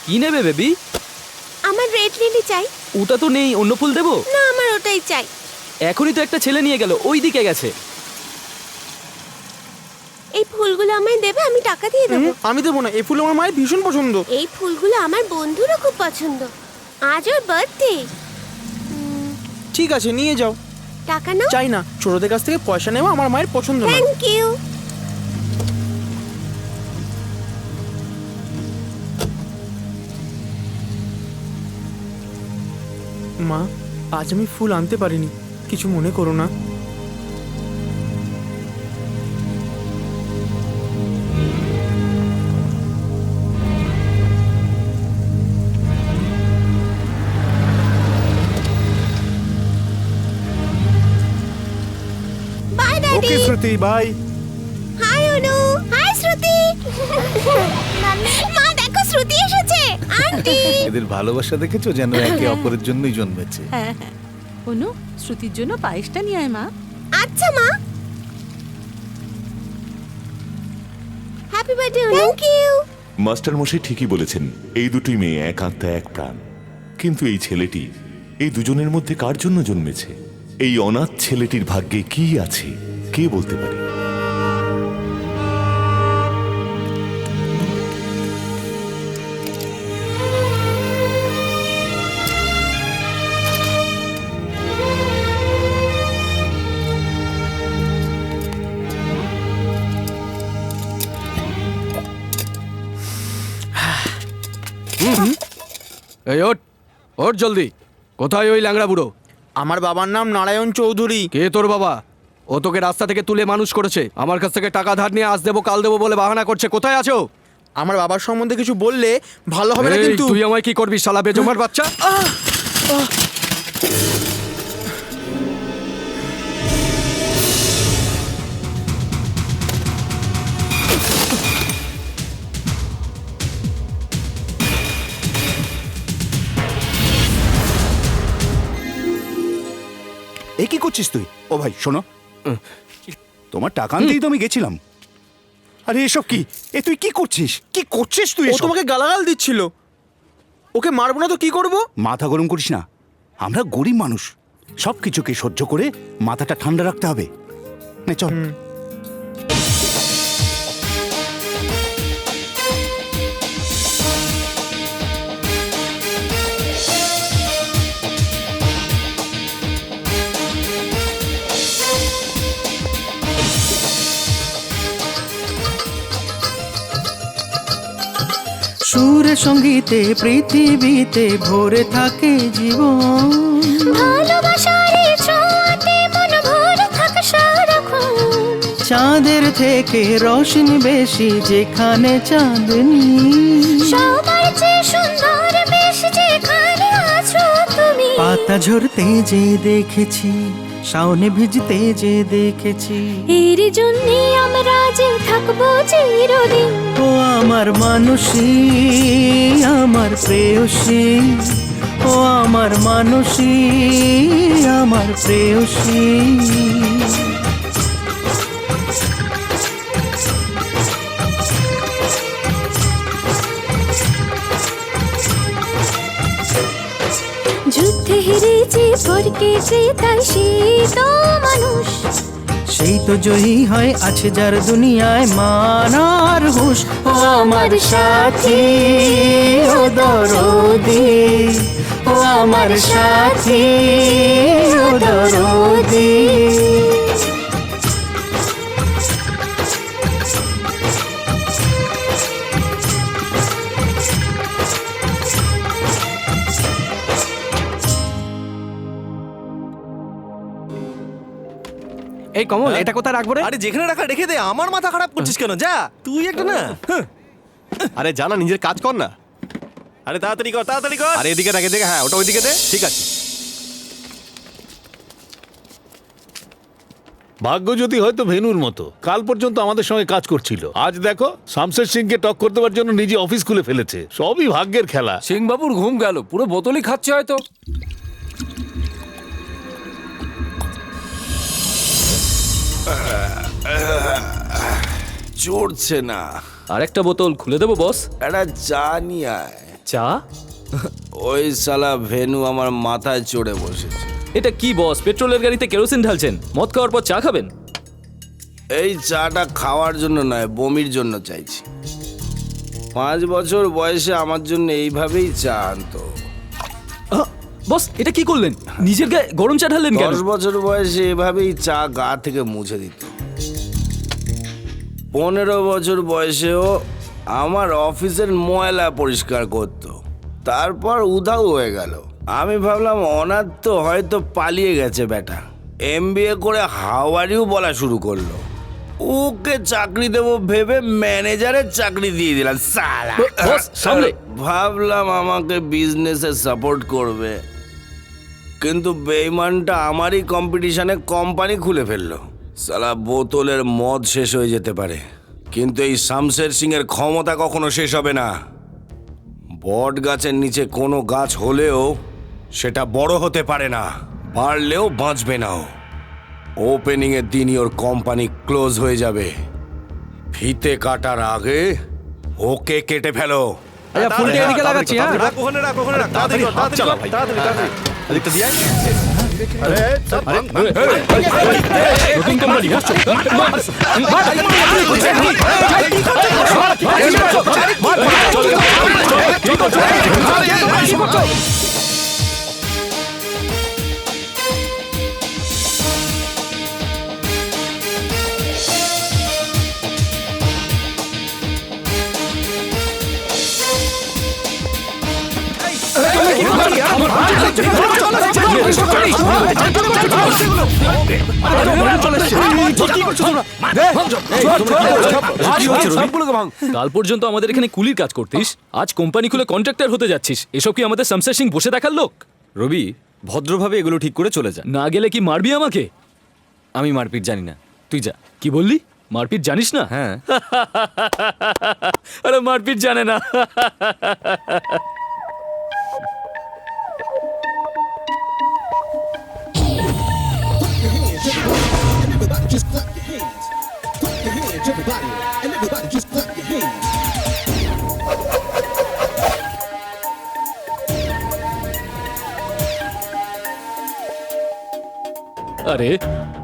কি নেবে বেবি? আমার রেড লিলি চাই। ওটা তো নেই, অন্য ফুল দেবো? না, আমার ওটাই চাই। এখনই তো একটা ছেলে নিয়ে গেল, ওই দিকে গেছে। এই ফুলগুলো আমায় দেবে, আমি টাকা দিয়ে দেবো। আমি দেবো না, এই ফুল আমার মায়ের ভীষণ পছন্দ। এই ফুলগুলো আমার বন্ধুরও খুব পছন্দ, আজ ওর বার্থডে। ঠিক আছে, নিয়ে যাও। টাকা নাও। চাই না, ছোটদের কাছ থেকে পয়সা নেওয়া আমার মায়ের পছন্দ না। Thank you. মা, আজ আমি ফুল আনতে পারিনি, কিছু মনে করো না। Bye daddy. Okay Shruti, bye. Hi Anu. Hi Shruti. মা দেখো, শ্রুতি এসেছে। আন্টি। এদের ভালোবাসা দেখেছো, যেন একে অপরের জন্যই জন্মেছে। হ্যাঁ হ্যাঁ, অনু শ্রুতির জন্য পায়েসটা নিয়ে আয় মা। আচ্ছা মা। Happy birthday Anu. Thank you. Master মশাই ঠিকই বলেছেন, এই দুটি মেয়ে এক আত্মা এক প্রাণ। কিন্তু এই ছেলেটি এই দুজনের মধ্যে কার জন্য জন্মেছে? এই অনাথ ছেলেটির ভাগ্যে কি আছে কে বলতে পারে? এই ওঠ, ওঠ জলদি। কোথায় ওই ল্যাংড়া বুড়ো? আমার বাবার নাম নারায়ণ চৌধুরী। কে তোর বাবা? ও তোকে রাস্তা থেকে তুলে মানুষ করেছে, আমার কাছ থেকে টাকা ধার নিয়ে আজ দেবো কাল দেবো বলে বাহানা করছে। কোথায় আছো? আমার বাবার সম্বন্ধে কিছু বললে ভালো হবে না এই, কিন্তু। তুই আমায় কি করবি শালা বেজমার বাচ্চা? এ কি করছিস তুই? ও ভাই শোনো, তোমার টাকা আনতেই তো আমি গেছিলাম। আরে এসব কি? এ তুই কি করছিস? কি করছিস তুই ও এসব? তোমাকে গালাগাল দিচ্ছিল, ওকে মারবো না তো কি করব? মাথা গরম করিস না, আমরা গরিব মানুষ, সব কিছুকে সহ্য করে মাথাটা ঠান্ডা রাখতে হবে। নে চল। সুরে সঙ্গীতে পৃথিবীতে ভরে থাকে জীবন, ভালোবাসার ছোঁয়াতে মন ভরে থাকে সারাক্ষণ। চাঁদের থেকে রোশনি বেশি যেখানে চাঁদনি, সবার চেয়ে সুন্দর বেশ যেখানে আছো তুমি। পাতা ঝরতে যে দেখেছি, শাওনে ভিজতে যে দেখেছি। এর জন্যে আমরা যে থাকবো চিরদিন। ও আমার মানুষী, আমার প্রেয়সী, ও আমার মানুষী, আমার প্রেয়সী। যুদ্ধে হেরেছে পরকেছে তাই সে তো মানুষ। সেই তো জয়ী হয় আছে যার দুনিয়ায় মান আর হুঁশ। ও আমার সাথী, ও দরদি, ও আমার সাথী, ও দরদি। এই কমল, এটা কোথায় রাখবো রে? আরে যেখানে রাখা রেখে দে, আমার মাথা খারাপ করছিস কেন? যা তুই একটা না। আরে জানা, নিজের কাজ কর না। আরে তাড়াতাড়ি কর, তাড়াতাড়ি কর। আরে এদিকে রাখে, হ্যাঁ ওটা ওইদিকে দে। ঠিক আছে। ভাগ্য যদি হয়তো ভেনুর মতো, কাল পর্যন্ত আমাদের সঙ্গে কাজ করছিল, আজ দেখো শামশের সিংকে টক্কর দেওয়ার জন্য নিজে অফিস খুলে ফেলেছে। সবই ভাগ্যের খেলা। সিং বাবুর ঘুম গেল, পুরো বোতলই খাচ্ছে হয়তো। চড়ছে না। আরেকটা বোতল খুলে দেবো বস? এটা জানি আয়। চা? ওই শালা ভেনু আমার মাথায় চড়ে বসেছে। এটা কি বস, পেট্রোলের গাড়িতে কেরোসিন ঢালছেন? মদ খাওয়ার পর চা খাবেন? এই চাটা খাওয়ার জন্য নয়, বমির জন্য চাইছি। 5 বছর বয়সে আমার জন্য এইভাবেই চা আনতো। বস এটা কি করলেন? নিজের গায়ে গরম চা ঢাললেন কেন? 10 বছর বয়সে এভাবেই চা গা থেকে মুছে দিত। 15 বছর বয়সেও আমার অফিসের ময়লা পরিষ্কার করত। তারপর উধাও হয়ে গেল। আমি ভাবলাম অনাথ তো হয়তো পালিয়ে গেছে বেটা। MBA করে হাওয়ারিও বলা শুরু করলো। ওকে চাকরি দেবো ভেবে ম্যানেজারের চাকরি দিয়ে দিলাম সালা। বস সামলে। ভাবলাম আমাকে বিজনেসে সাপোর্ট করবে, কিন্তু বেইমানটা আমারই কম্পিটিশনে কোম্পানি খুলে ফেললো। সালা বোতলের মদ শেষ হয়ে যেতে পারে, কিন্তু এই শামশের সিং এর ক্ষমতা কখনো শেষ হবে না। বট গাছের নিচে কোনো গাছ হলেও সেটা বড় হতে পারে না, বাড়লেও বাঁচবে না। ওপেনিং এর দিনই ওর কোম্পানি ক্লোজ হয়ে যাবে। ফিতে কাটার আগে ওকে কেটে ফেলো। আচ্ছা ফুলটা এদিকে লাগাচ্ছি। হ্যাঁ ওখানে রাখ, ওখানে রাখ, তাড়াতাড়ি কর, তাড়াতাড়ি কর, তাড়াতাড়ি, তাড়াতাড়ি। এদিকটা দিয়ে আয়। নতুন কোম্পানি কাল পর্যন্ত আমাদের এখানে কুলির কাজ করতিস, আজ কোম্পানি খুলে কন্ট্রাক্টর হতে যাচ্ছিস। এসব কি আমাদের শামশের সিং বসে দেখার লোক? রবি ভদ্রভাবে এগুলো ঠিক করে চলে যা। না গেলে কি মারবি আমাকে? আমি মারপিট জানি না, তুই যা। কি বললি? মারপিট জানিস না? হ্যাঁ আরে মারপিট জানে না। আরে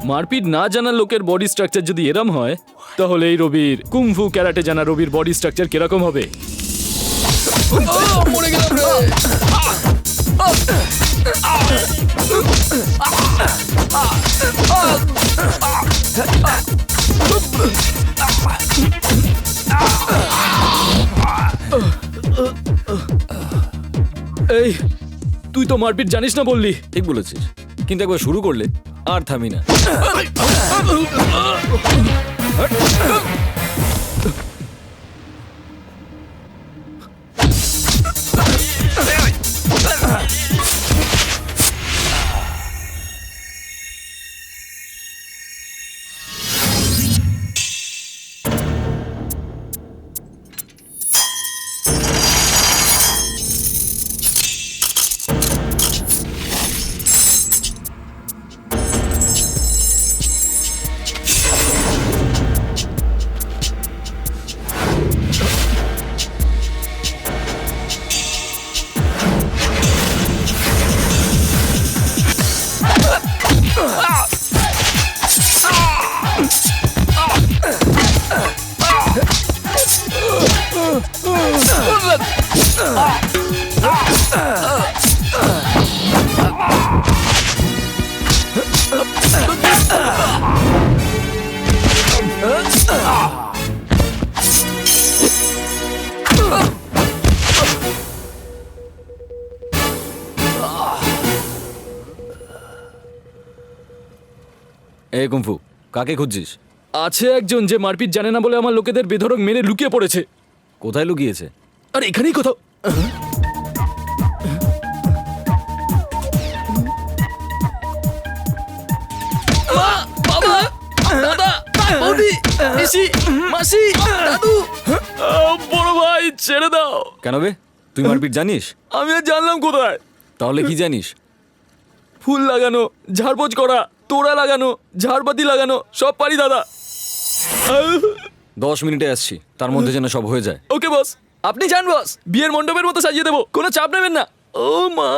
মারপিট না জানা লোকের বডি স্ট্রাকচার যদি এরম হয়, তাহলে এই রবির কুংফু ক্যারাটে জানা রবির বডি স্ট্রাকচার কিরকম হবে? এই তুই তো মারপিট জানিস না বললি। ঠিক বলেছিস, কিন্তু একবার শুরু করলে আর থামি না। এ কুম্ফু, কাকে খুঁজছিস? আছে একজন যে মারপিট জানে না বলে আমার লোকেদের বেধড়ক মেরে লুকিয়ে পড়েছে। কোথায় লুকিয়েছে? আর এখানেই কোথাও। বড় ভাই ছেড়ে দাও। কেন বে, তুই মারপিট জানিস? আমি আর জানলাম কোথায়? তাহলে কি জানিস? ফুল লাগানো, ঝাড়পোছ করা, তোড়া লাগানো, ঝাড়বাতি লাগানো সব পারি দাদা। 10 মিনিটে আসছি, তার মধ্যে যেন সব হয়ে যায়। ওকে বস। আপনি যান বস, বিয়ের মণ্ডপের মতো সাজিয়ে দেবো, কোনো চাপ নেবেন না। ও মা,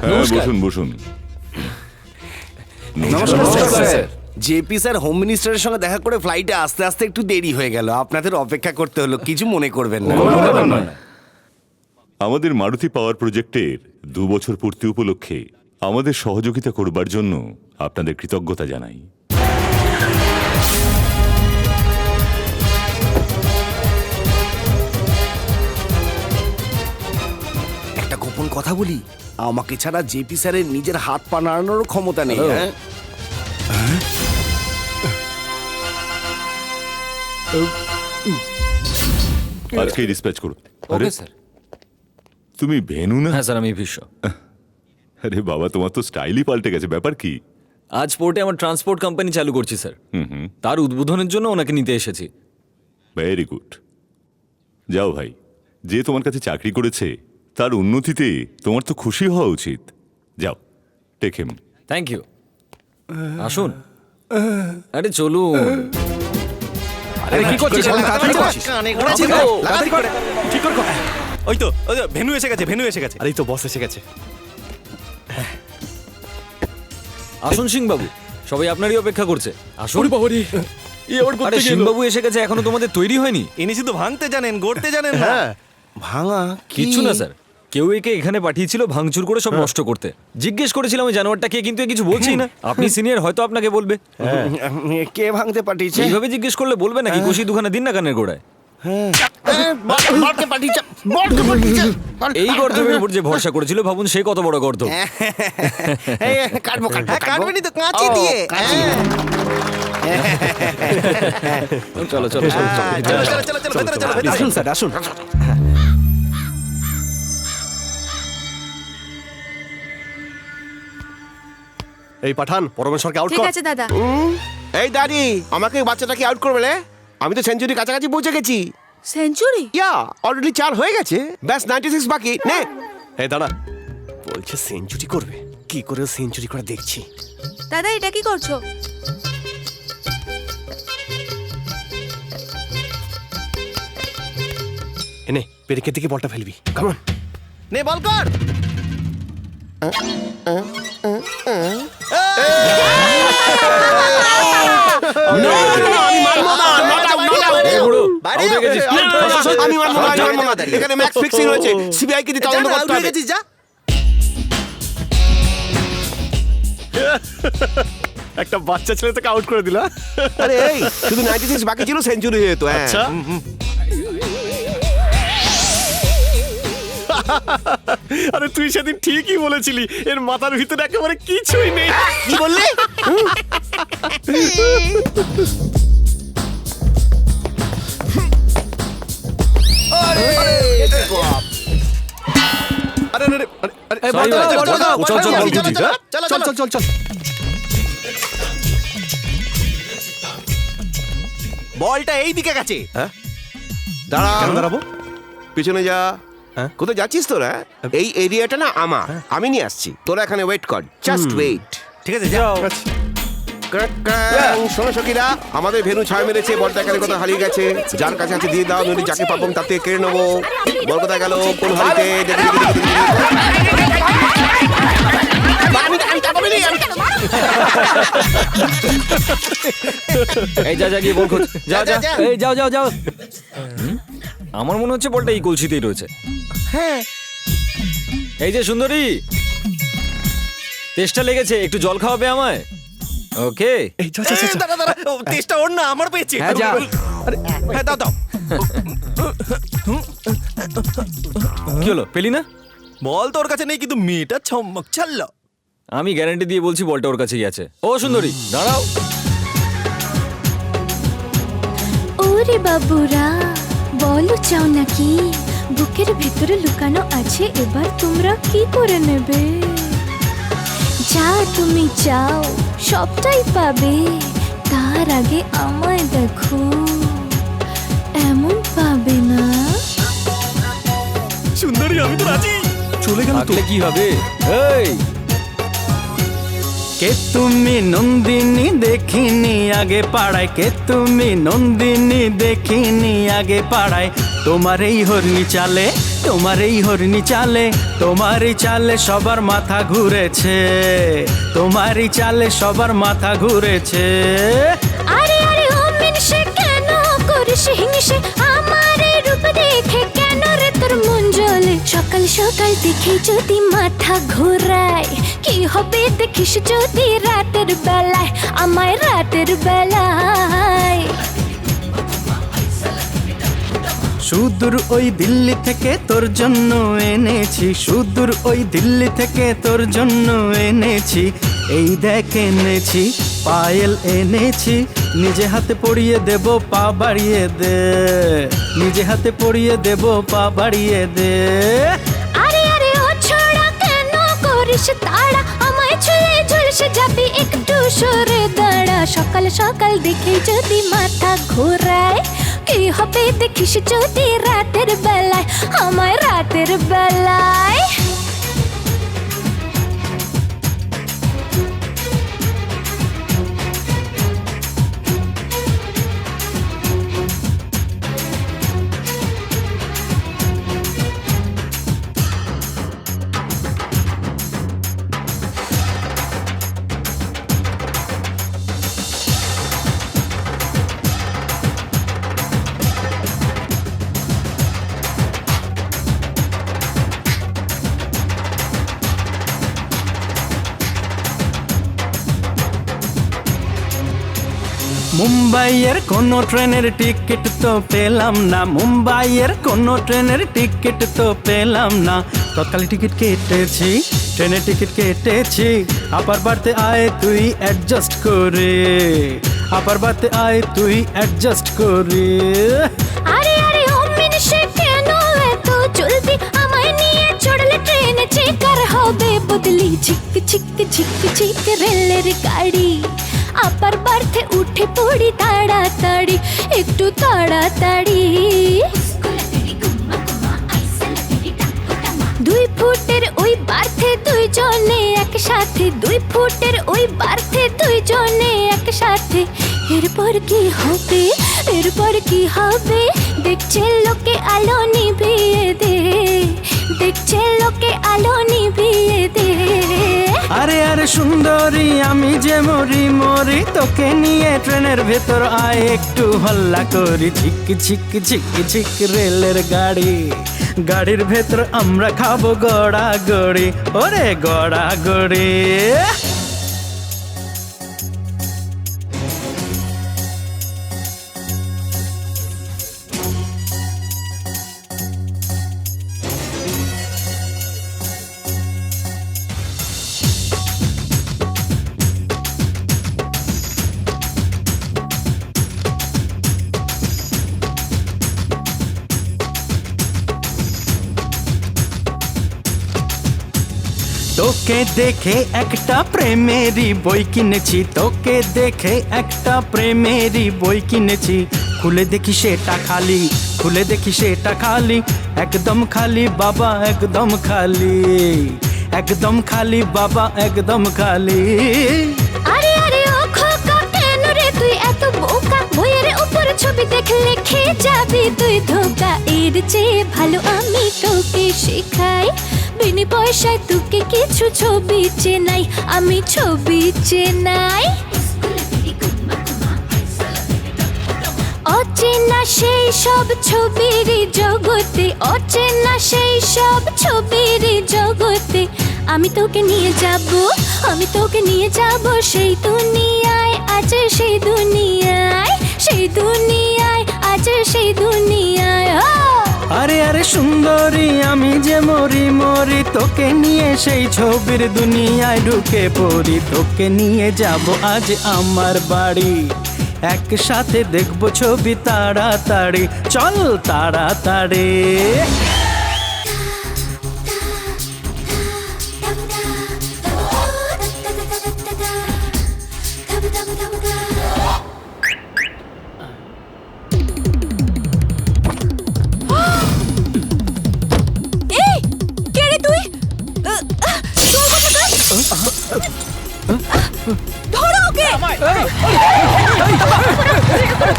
হ্যাঁ বসুন বসুন। জেপি স্যার হোম মিনিস্টারের সঙ্গে দেখা করে ফ্লাইটে আস্তে আস্তে একটু দেরি হয়ে গেল, আপনাদের অপেক্ষা করতে হলো, কিছু মনে করবেন না। আমাদের মারুতি পাওয়ার প্রজেক্টের 2 বছর পূর্তি উপলক্ষে আমাদের সহযোগিতা করবার জন্য আপনাদের কৃতজ্ঞতা জানাই। একটা গোপন কথা বলি, আমাকে ছাড়া জেপি স্যারের নিজের হাত পা নাড়ানোর ক্ষমতা নেই। হ্যাঁ, আজকে ডিসপ্যাচ করুন। আরে তুমি ভেনু না? হ্যাঁ স্যার, আমি বিশ্ব। আরে বাবা, তোমার তো স্টাইলই পাল্টে গেছে, ব্যাপার কি? আজ পোর্টে আমার ট্রান্সপোর্ট কোম্পানি চালু করছি স্যার, তার উদ্বোধনের জন্য ওনাকে নিতে এসেছি। Very good. যাও ভাই, যে তোমার কাছে চাকরি করেছে তার উন্নতিতে তোমার তো খুশি হওয়া উচিত। যাও, টেক হিম। Thank you. আসুন। আরে চলুন। আরে কি করছিস? তাড়াতাড়ি কর। ঠিক করে ওই তো ভেনু এসে গেছে, ভেনু এসে গেছে। আরে এই তো বস এসে গেছে। আসুন সিং বাবু, সবাই আপনারই অপেক্ষা করছে। আসুন। আরে সিং বাবু এসে গেছে, এখনো তোমাদের তৈরি হয়নি? ইনি শুধু ভাঙতে জানেন, গড়তে জানেন না। ভাঙা কিচ্ছু না স্যার, কেউ একে এখানে পাঠিয়েছিল ভাঙচুর করে সব নষ্ট করতে। জিজ্ঞেস করেছিলাম ওই জানোয়ারটাকে, কিন্তু এ কিছু বলছেই না। আপনি সিনিয়র, হয়তো আপনাকে বলবে। কে ভাঙতে পাঠিয়েছে? এইভাবে জিজ্ঞেস করলে বলবে নাকি? কষি দুখানা দিন না কানের গোড়ায়। এই গর্ধবের উপর যে ভরসা করেছিল, ভাবুন সে কত বড় গর্ধব। কাটবেনি তো কাঁচি দিয়ে। চলো চলো চলো আসুন স্যার, আসুন। এই পাঠান পরমেশ্বরকে আউট ঠিক কর। আছে দাদা। এই দাদি, আমাকে বাচ্চাটাকে আউট করবে রে? আমি তো সেঞ্চুরি কাছাকাছি পৌঁছে গেছি। সেঞ্চুরি? ইয়া, অলরেডি 4 হয়ে গেছে, ব্যাস 96 বাকি। নে এই দাঁড়া, বলছে সেঞ্চুরি করবে। কি করে সেঞ্চুরি করে দেখছি। দাদা এটা কি করছো? এনে পেরেকের দিকে বলটা ফেলবি। কামন, নে বল কর। আমি মানবো না। এখানে ম্যাচ ফিক্সিং হয়েছে, সিবিআই কে দিয়ে তদন্ত করতে হবে। একটা বাচ্চা ছেলে তোকে আউট করে দিল। আরে এই শুধু 96 বাকি ছিল, সেঞ্চুরি হয়ে যেত। আচ্ছা, আরে তুই সেদিন ঠিকই বলেছিলি, এর মাথার ভিতরে একেবারে কিছুই নেই। কি বললি? আরে আরে আরে এই বল দাও, বল দাও। চল, চল, বল চল, দিদি। চল, চল, চল, চল। বলটা এই দিকে গেছে। দাঁড়া, কেন দাঁড়াবো? পিছনে যা। হ্যাঁ? কোথায় যাচ্ছিস তোরা? এই এরিয়াটা না আমার, আমি নিয়ে আসছি। তোরা এখানে ওয়েট কর, জাস্ট ওয়েট। ঠিক আছে, যাও। শোনো সখীরা, আমাদের ভেনু ছায়া মেরেছে, বলটা এখানে কোথাও হারিয়ে গেছে। যার কাছে আছে দিয়ে দাও, নইলে যাকে পাবো তার থেকে কেড়ে নেবো। বল কোথায় গেল? কোন হাড়িতে? এই যা যা গিয়ে বল খোঁজ। যা যা, এই যাও যাও যাও। আমার মনে হচ্ছে বলটা এই কলসিতেই রয়েছে। হ্যাঁ, এই যে সুন্দরী, তেষ্টা লেগেছে, একটু জল খাওয়াবে আমায়? ওকে। এই যা যা যা। দাঁড়া দাঁড়া, টেস্টটা ওর না, আমার পেয়েছে। হ্যাঁ, যা। আরে হ্যাঁ, দাও দাও। কি হলো, পেলি না? বল তোর কাছে নেই, কিন্তু মেয়েটা চমক ছাড়লো। আমি গ্যারান্টি দিয়ে বলছি বলটা ওর কাছেই আছে। ও সুন্দরী, দাঁড়াও। ওরে বাবুরা, বলো চাও নাকি বুকের ভেতরে লুকানো আছে, এবার তোমরা কি করে নেবে? যা তুমি চাও সবটাই পাবে, তার আগে আমায় দেখো, এমন পাবে না। সুন্দরী, আমি তো রাজি। চলে গেল তো। থাকলে কি হবে? এই কে তুমি নন্দিনী দেখিনি আগে পাড়ায়, কে তুমি নন্দিনী দেখিনি আগে পাড়ায়। তোমার এই হরিণী চালে, তোমার এই হরিণী চালে, তোমারই চালে সবার মাথা ঘুরেছে, তোমারই চালে সবার মাথা ঘুরেছে। আরে আরে ও মিনসে কেন করিস হিংসে, আমার এই রূপ দেখে কেন রে তোর মন জ্বলে? সকাল সকাল দেখে যদি মাথা ঘোরায়, কি হবে দেখিস যদি রাতের বেলায়, আমায় রাতের বেলায়। সুদূর ওই দিল্লি থেকে তোর জন্য এনেছি, সুদূর ওই দিল্লি থেকে তোর জন্য এনেছি। এই দেখ এনেছি পায়েল এনেছি, নিজে হাতে পরিয়ে দেব পা বাড়িয়ে দে, নিজে হাতে পরিয়ে দেব পা বাড়িয়ে দে। আরে আরে ও ছোড়া কেন করিস তাড়া, আমায় ছুঁয়ে ঝলসে যাবি একটু সরে দাঁড়া। সকাল সকাল দেখে যদি মাথা ঘোরায়, কি হবে দেখিস যদি রাতের বেলায়, আমায় রাতের বেলায়। মুম্বাইয়ের কোনো ট্রেনের টিকিট তো পেলাম না, মুম্বাইয়ের কোনো ট্রেনের টিকিট তো পেলাম না। তৎকালে টিকিট কেটেছি, ট্রেনের টিকিট কেটেছি, আপার বাড়তে আয় তুই অ্যাডজাস্ট করে, আপার বাড়তে আয় তুই অ্যাডজাস্ট করে। আরে আরে ও মিনসে কেন এত জলদি, আমায় নিয়ে চড়লে ট্রেনে চেকার হবে বদলি। ঝিক ঝিক ঝিক ঝিক রেলের গাড়ি, আপার বার্থে উঠে পড়ি তাড়াতাড়ি, একটু তাড়াতাড়ি। 2 ফুটের ওই বার্থে দুইজনে একসাথে, 2 ফুটের ওই বার্থে দুইজনে একসাথে। এরপর কি হবে, এরপর কি হবে, দেখছে লোকে আলো নিভিয়ে দে, দেখছে লোকে আলো নিভিয়ে দে। আরে আরে সুন্দরী আমি যে মরি মরি, তোকে নিয়ে ট্রেনের ভেতর আয় একটু হল্লা করি। ঝিক ঝিক ঝিক ঝিক রেলের গাড়ি, গাড়ির ভেতর আমরা খাবো গড়া গড়ি, ওরে গড়া গড়ি। তোকে দেখে একটা প্রেমেরই বই কিনেছি, তোকে দেখে একটা প্রেমেরই বই কিনেছি। খুলে দেখি সেটা খালি, খুলে দেখি সেটা খালি, একদম খালি বাবা একদম খালি, একদম খালি বাবা একদম খালি। আরে আরে ও খোকা কেন রে তুই এত বোকা, বইয়ের উপর ছবি দেখলে খেয়ে যাবি তুই ধোকা। এর চেয়ে ভালো আমি তোকে শেখাই, বিনি পয়সায় তোকে কিছু ছবি চেনাই, আমি ছবি চেনাই। অচেনা সেই সব ছবির জগতে, অচেনা সেই সব ছবির জগতে আমি তোকে নিয়ে যাব, আমি তোকে নিয়ে যাব সেই দুনিয়ায়, আজ সেই দুনিয়ায়, সেই দুনিয়ায়, আজ সেই দুনিয়ায়। আরে আরে সুন্দরী আমি যে মরি মরি, তোকে নিয়ে সেই ছবির দুনিয়ায় ঢুকে পড়ি। তোকে নিয়ে যাব আজ আমার বাড়ি, একসাথে দেখবো ছবি তাড়াতাড়ি, চল তাড়াতাড়ি। এই কে রে তুই?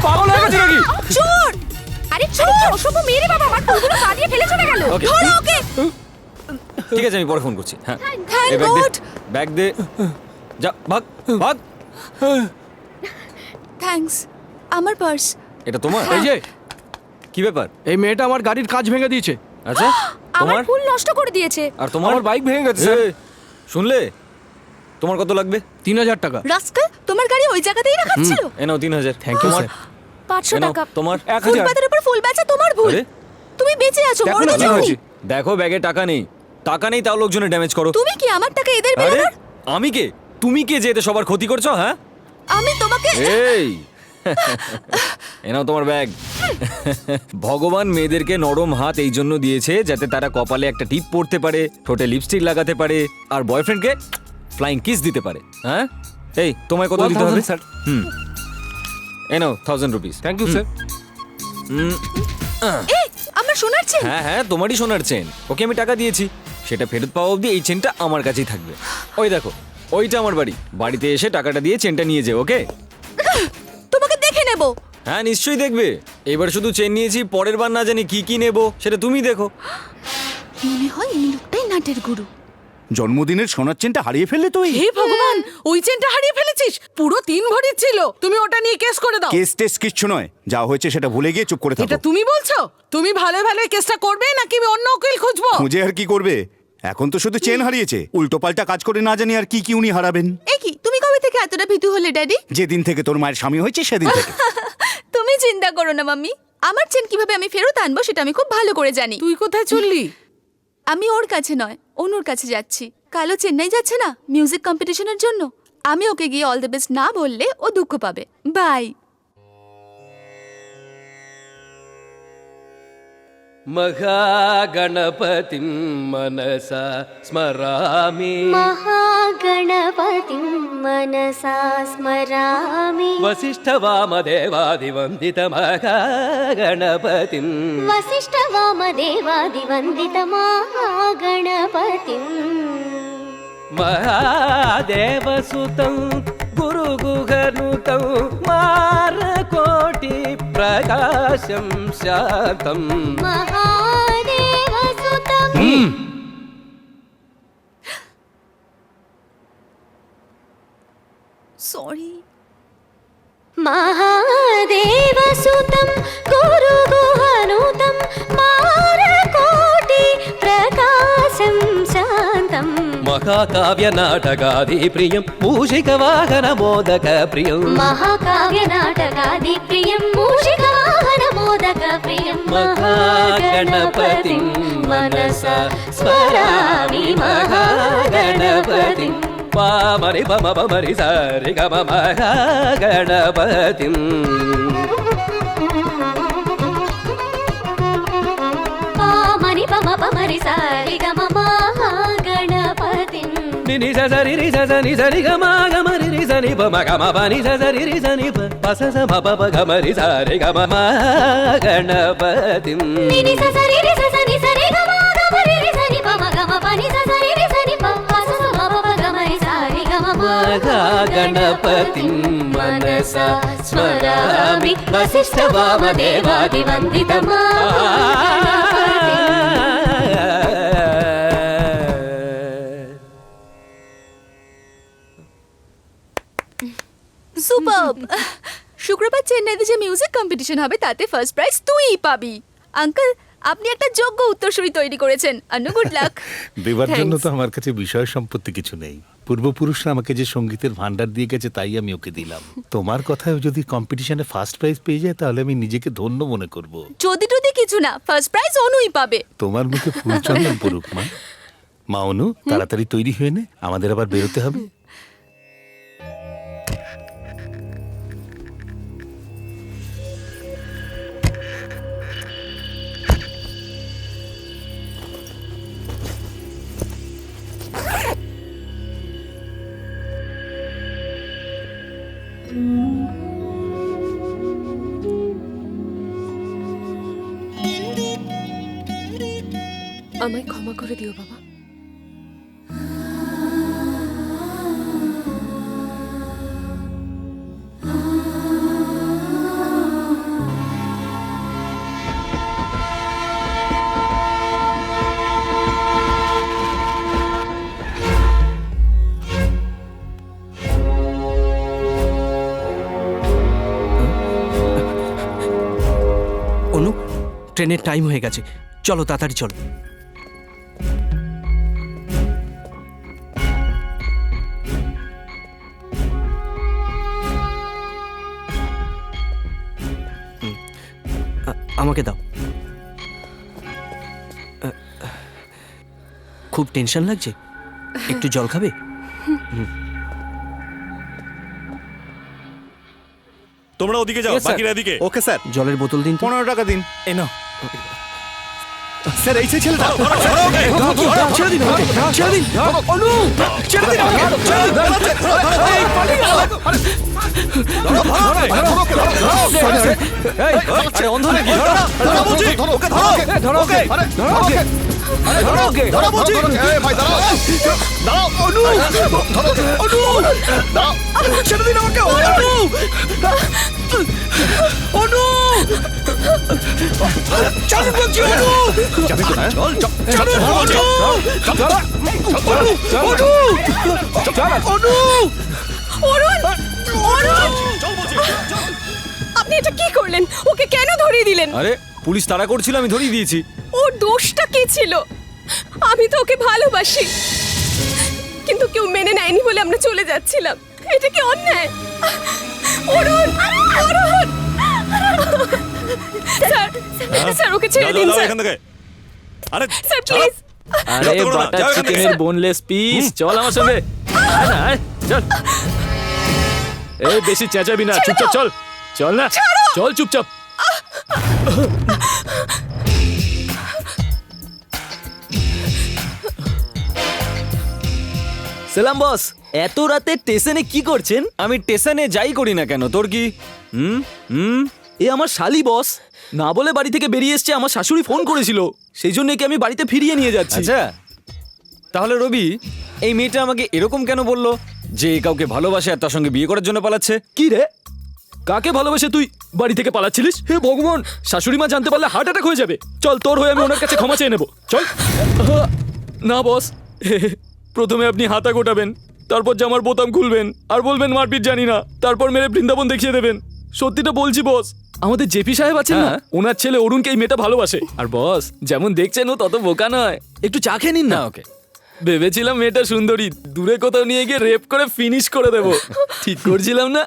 পাগল হয়ে গেছে নাকি? চোর! আরে চোর! অশুভ মেরে বাবা আমার ফুলগুলো পা দিয়ে ফেলে চলে গেল। Okay. ধরো ওকে। ঠিক আছে আমি পরে ফোন করছি। হ্যাঁ Thank এই ব্যাগ দে, God! ব্যাগ দে, যা ভাগ ভাগ। থ্যাঙ্কস। আমার পার্স। এটা তোমার? এই যে কি ব্যাপার? এই মেয়েটা আমার গাড়ির কাঁচ ভেঙে দিয়েছে। আচ্ছা আমার তোমার ফুল নষ্ট করে দিয়েছে। আর তোমার? আমার বাইক ভেঙে গেছে স্যার। শুনলে? তোমার কত লাগবে? 3000 টাকা। রাস্কাল, তোমার গাড়ি ওই জায়গাতেই রাখা ছিল। এ নাও 3000। থ্যাংক ইউ তোমার? স্যার। 500 এ নাও, টাকা। তোমার? 1000। ফুটপাতের উপর ফুল বেচা তোমার ভুল। আরে? তুমি বেঁচে আছো, দেখো মরে না কি যাওনি। হয়েছে। দেখো ব্যাগে টাকা নেই, টাকা নেই তাও লোকজনের ড্যামেজ করো। তুমি কি আমার টাকা এদের আরে বেরানোর? আমি কে? তুমি কে যে এতে সবার ক্ষতি করছো? হ্যাঁ আমি তোমাকে এই এ নাও তোমার ব্যাগ। ভগবান মেয়েদেরকে নরম হাত এই জন্য দিয়েছে যাতে তারা কপালে একটা টিপ পরতে পারে, ঠোঁটে লিপস্টিক লাগাতে পারে, আর বয়ফ্রেন্ডকে ফ্লাইং কিস দিতে পারে। হ্যাঁ এই তোমায় কত দিতে হবে? স্যার। এ নাও 1000 রুপিস। Thank you sir. এই আমার সোনার চেন। হ্যাঁ হ্যাঁ তোমারই সোনার চেন, ওকে আমি টাকা দিয়েছি, সেটা ফেরত পাওয়া অবধি এই চেনটা আমার কাছেই থাকবে। ওই দেখো ওইটা আমার বাড়ি, বাড়িতে এসে টাকাটা দিয়ে চেনটা নিয়ে যাও। ওকে? তোমাকে দেখে নেব। হ্যাঁ নিশ্চয়ই দেখবে। এবার শুধু চেন নিয়েছি, পরের বার না জানি কি কি নেব সেটা তুমি দেখো। মনে হয় এই লোকটাই নাটের গুরু। জন্মদিনের সোনার চেনটা হারিয়ে ফেললে তুই? হে ভগবান, ওই চেনটা হারিয়ে ফেলেছিস? পুরো 3 ভরির ছিল। তুমি ওটা নিয়ে কেস করে দাও। কেস টেস কিচ্ছু নয়, যা হয়েছে সেটা ভুলে গিয়ে চুপ করে এটা থাকো। তুমি বলছো? তুমি ভালো ভালো কেসটা করবে নাকি আমি অন্য উকিল খুঁজবো? খুঁজে আর কি করবে? এখন তো শুধু চেন হারিয়েছে, উল্টো পাল্টা কাজ করে না জানি আর কি কি উনি হারাবেন। এই কি তুমি কবে থেকে এতটা ভীতু হলে ড্যাডি? যেদিন থেকে তোর মায়ের স্বামী হয়েছে সেদিন থেকে। তুমি চিন্তা করো না মাম্মি, আমার চেন কিভাবে আমি ফেরত আনবো সেটা আমি খুব ভালো করে জানি। তুই কোথায় চললি? আমি ওর কাছে নয়, অনুর কাছে যাচ্ছি। কালো চেন্নাই যাচ্ছে না মিউজিক কম্পিটিশনের জন্য। আমি ওকে গিয়ে অল দ্য বেস্ট না বললে ও দুঃখ পাবে। বাই। महागणपतिं मनसा स्मरामि महागणपतिं मनसा स्मरामि वसिष्ठवामदेवादिवन्दितमहागणपतिं वसिष्ठवामदेवादिवन्दितमहागणपतिं महादेवसुतं गुरुगुहनुतं मारकोटि प्रकाशं शान्तं महादेवसुतं। सॉरी। महादेवसुतं गुरुगुहनुतं मारकोटि प्रकाशं शान्तं महाकाव्यनाटकादिप्रियं मूषिकवाहनमोदकप्रियं महाकाव्यनाटकादिप्रियं मूषिकवाहनमोदकप्रियं महागणपतिं मनसा स्मरामि महागणपतिं पामरि पम पमरि सारि गम महागणपतिं पामरि पम पमरि सारि गम महागणपतिं निनि सरि रि सनि सरि गम गमरि रि सनि प म गम पनि सरि रि सनि प स म प प गमरि सारि गम महागणपतिं निनि सरि रि सनि सरि गम गमरि रि सनि प म गम पनि सरि रि सनि प स म प प गमरि सारि गम महागणपतिं मनसा स्मरामि সুপারব। শুক্রবার চেন্নাইতে যে মিউজিক কম্পিটিশন হবে তাতে ফার্স্ট প্রাইজ তুইই পাবি। আঙ্কেল, আপনি একটা যোগ্য উত্তরসূরি তৈরি করেছেন। Annu, good luck. দেবার জন্য Thanks. তো আমার কাছে বিষয় সম্পত্তি কিছু নেই। পূর্বপুরুষরা আমাকে যে সঙ্গীতের ভান্ডার দিয়ে গেছে তাই আমি ওকে দিলাম। তোমার কথায় ও যদি কম্পিটিশনে ফার্স্ট প্রাইজ পেয়ে যায় তাহলে আমি নিজেকে ধন্য মনে করব। যদি টদি কিছু না, ফার্স্ট প্রাইজ অনুই পাবে। তোমার মুখে ফুল চন্দন পড়ুক মা। মা অনু, তাড়াতাড়ি তৈরি হয়ে নে, আমাদের আবার বেরোতে হবে। আমায় ক্ষমা করে দিও বাবা। ট্রেনের টাইম হয়ে গেছে, চলো তাড়াতাড়ি চলো। আমাকে দাও। খুব টেনশন লাগছে, একটু জল খাবে? তোমরা ওদিকে যাও, বাকিরা এদিকে। ওকে স্যার, জলের বোতল দিন তো। 15 টাকা দিন। এ নাও। স্যার এই সেই ছেলেটা। ছেড়ে দিন আমাকে, ছেড়ে দিন। অনু, ছেড়ে দিন আমাকে, ছেড়ে দিন। এই, পালিয়ে গেল। এই, আরে অন্ধ নাকি? ধরো বলছি, ওকে ধরো, ধরো ওকে, ধরো ওকে, আরে ধরো ওকে, ধরো বলছি। এই ভাই দাঁড়াও, দাঁড়াও। অনু, অনু, দাও, ছেড়ে দিন আমাকে। অনু, অনু, চল বলছি। অনু, যাবি তো না? চল, চল, চল, অনু, চল, অনু, অরুণ, অরুণ, আপনি এটা কি করলেন? ওকে কেন ধরিয়ে দিলেন? আরে পুলিশ তাড়া করছিল, আমি ধরিয়ে দিয়েছি। ওর দোষটা কি ছিল? আমি তো ওকে ভালোবাসি, কিন্তু কেউ মেনে নেয়নি বলে আমরা চলে যাচ্ছিলাম। এটা কি অন্যায়? অরুণ, অরুণ, স্যার, স্যার ওকে ছেড়ে দিন স্যার। এখান থেকে। আরে স্যার প্লিজ। আরে যাও, যাও, বাটার যাও এখান থেকে। চিকেনের বোনলেস পিস, চল আমার সঙ্গে। আয় না, আয়, চল। এই বেশি চেঁচাবি না, চুপচাপ চল। চল না, চল চুপচাপ। সালাম বস, এত রাতে স্টেশনে কি করছেন? আমি স্টেশনে যাই করি না কেন, তোর কি? হুম হুম এ আমার শালি বস, না বলে বাড়ি থেকে বেরিয়ে এসছে। আমার শাশুড়ি ফোন করেছিল, সেই জন্য কি আমি বাড়িতে ফিরিয়ে নিয়ে যাচ্ছি। আচ্ছা, তাহলে রবি, এই মেয়েটা আমাকে এরকম কেন বললো যে কাউকে ভালোবাসে আর তার সঙ্গে বিয়ে করার জন্য পালাচ্ছে? কি রে, কাকে ভালোবাসে তুই বাড়ি থেকে পালাচ্ছিলিস? হে ভগবান, শাশুড়ি মা জানতে পারলে হার্ট অ্যাটাক হয়ে যাবে। চল, তোর হয়ে আমি ওনার কাছে ক্ষমা চেয়ে নেবো। চল। না বস, প্রথমে আপনি হাতা গোটাবেন, তারপর জামার বোতাম খুলবেন আর বলবেন মারপিট জানি না, তারপর মেরে বৃন্দাবন দেখিয়ে দেবেন। সত্যিটা বলছি বস, আমাদের জেপি সাহেব আছেন না, ওনার ছেলে অরুণকে এই মেয়েটা ভালোবাসে। আর বস, যেমন দেখছেন ও তত বোকা নয়। একটু চা খেয়ে নিন না। ওকে, ভেবেছিলাম মেয়েটা সুন্দরী, দূরে কোথাও নিয়ে গিয়ে রেপ করে ফিনিশ করে দেব। ঠিক করছিলাম না?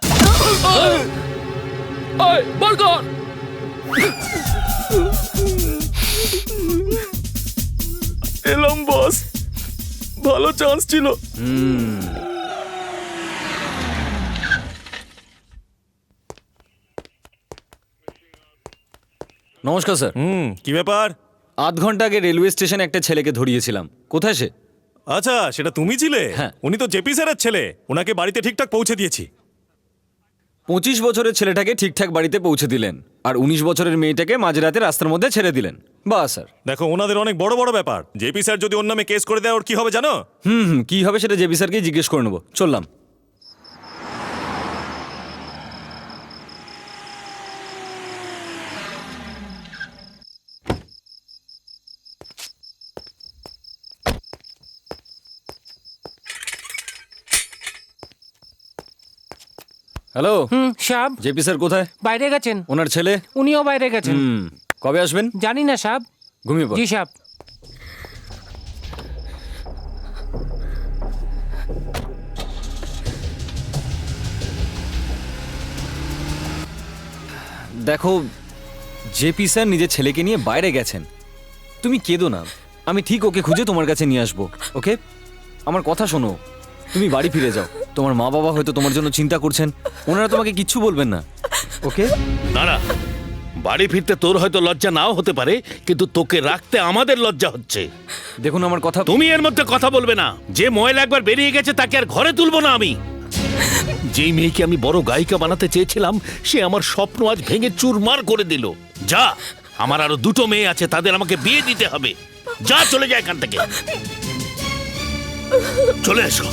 এলাম বস, ভালো চান্স ছিল। নমস্কার স্যার। কি ব্যাপার? আধ ঘন্টা আগে রেলওয়ে স্টেশনে একটা ছেলেকে ধরিয়েছিলাম। কোথায় সে? আচ্ছা, সেটা তুমি ছিলে? হ্যাঁ। উনি তো জেপি স্যারের ছেলে, ওনাকে বাড়িতে ঠিকঠাক পৌঁছে দিয়েছি। 25 বছরের ছেলেটাকে ঠিকঠাক বাড়িতে পৌঁছে দিলেন, আর 19 বছরের মেয়েটাকে মাঝরাতে রাস্তার মধ্যে ছেড়ে দিলেন। বাহ স্যার। দেখো, ওনাদের অনেক বড় বড় ব্যাপার। জেপি স্যার যদি ওর নামে কেস করে দেয়, ওর কি হবে জানো? কি হবে সেটা জেপি স্যারকেই জিজ্ঞেস করে নেবো। চললাম। হ্যালো। সাহেব, জেপি স্যার কোথায়? বাইরে গেছেন। ওনার ছেলে? উনিও বাইরে গেছেন। কবে আসবেন? জানি না সাহেব। ঘুমিয়ে পড়। জি সাহেব। দেখো, জেপি স্যার নিজের ছেলেকে নিয়ে বাইরে গেছেন। তুমি কেঁদো না, আমি ঠিক ওকে খুঁজে তোমার কাছে নিয়ে আসবো। ওকে, আমার কথা শোনো, তুমি বাড়ি ফিরে যাও। তোমার মা বাবা হয়তো তোমার জন্য চিন্তা করছেন, ওনারা তোমাকে কিচ্ছু বলবেন না। ওকে? দাঁড়া, বাড়ি ফিরতে তোর হয়তো লজ্জা নাও হতে পারে, কিন্তু তোকে রাখতে আমাদের লজ্জা হচ্ছে। দেখুন আমার কথা। তুমি এর মধ্যে কথা বলবে না। যে মহিলা একবার বেরিয়ে গেছে তাকে আর ঘরে তুলবো না আমি। যেই মেয়েকে আমি বড় গায়িকা বানাতে চেয়েছিলাম, সে আমার স্বপ্ন আজ ভেঙে চুরমার করে দিল। যা, আমার আরো 2টো মেয়ে আছে, তাদের আমাকে বিয়ে দিতে হবে। যা, চলে যায় এখান থেকে। চলে এসো।